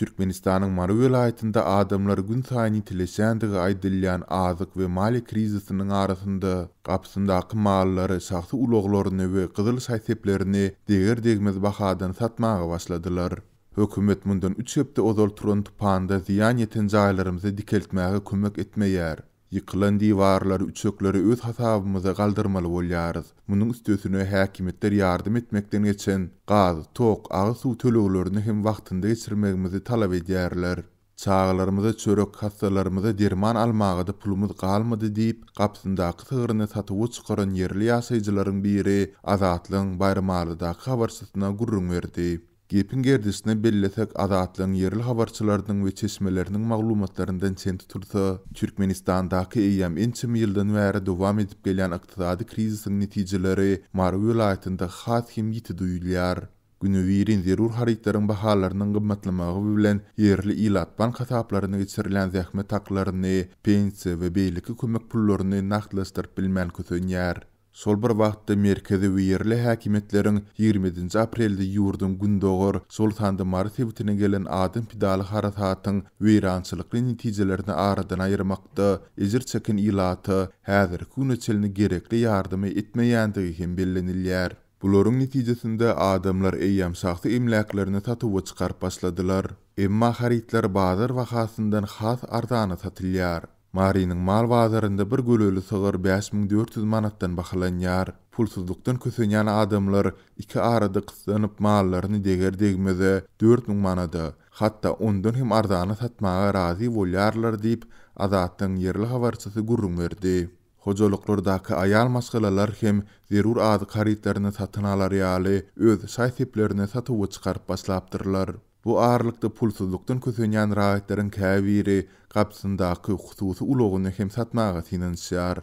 Türkmenistanyň Mary welaýatynda adamlar gün saýyn itileşändigi aýdylýan azyk we mali krizisiniň arasynda gapsyndaky mallary şahsy ulaglaryny we gyzyl saýteplerini deger degmez bahadan satmaga başladylar. Hökümet mundan 3 hepde ozal turan tupanda ziýan ýeten jaýlarymyzy dikeltmäge kömek etmeýär. Yıkılan diwarlary, üçekleri öz hasabymyza galdyrmaly bolýarys. Munyň üstesine häkimetler ýardym etmekden geçen gaz, tok, agy suw töleglerini hem wagtynda geçirmegimizi talap edýärler. Çağlarymyza çörek, hastalarymyza derman almagyda pulumuz galmady diýip, gapsyndaky sygyryny satyp çykaran yerli ýaşaýjylaryň biri Azatlyň Bayramalydaky habarçysyna gurrun berdi. Gepin gerdisine bellesek Azatlyň yerli habarçylarynyň we çeşmeleriniň maglumatlaryndan çen tutursa, Türkmenistandaky eýýam ençe ýyldan bäri dowam edip gelýän ykdysady krizisiň netijeleri Mary welaýatynda has hem ýiti duýulýar. Günüwirin zerur haritlaryň bahalarynyň gymmatlamagy bilen yerli ilat bank hasaplaryna geçirilen zähmet haklaryny, pensiýa we beýleki kömek pullaryny nagdlaşdyryp bilmän kösenýär. Sol bir wagtda merkezi we yerli häkimetleriň 20 aprelde ýurdun gündogor sol sanda Mary sebitine gelen adam pidaly harasatyň weýrançylykly netijelerini aradan aýyrmakda ejir çeken ilaty häzir güneçelini gerekli ýardymy etmeýändigi hem bellenilýär. Bularyň netijesinde adamlar eýýam şahsy emläklerini satyp çykaryp başladylar. Emma haritler bazar wahasyndan has arzana satylýar. Marynyň mal bazarynda bir göleli sygyr 5400 manatdan bahalanýar. Pulsuzlukdan kösenýän adamlar iki arada kysanyp mallaryny deger degmeze 4000 manada, hatda ondan hem arzana satmaga razy bolýarlar diýip Azatlyň yerli habarçysy gurrun berdi. Hojalyklardaky aýal masgalalar hem zerur azyk haritlaryny satyn alar ýaly öz saýteplerini satyp çykaryp başlapdyrlar. Bu ağırlıkda pulsuzlukdan kösenýän raýatlaryň käbiri gapsyndaky hususy ulagyny hem satmaga finansiýar.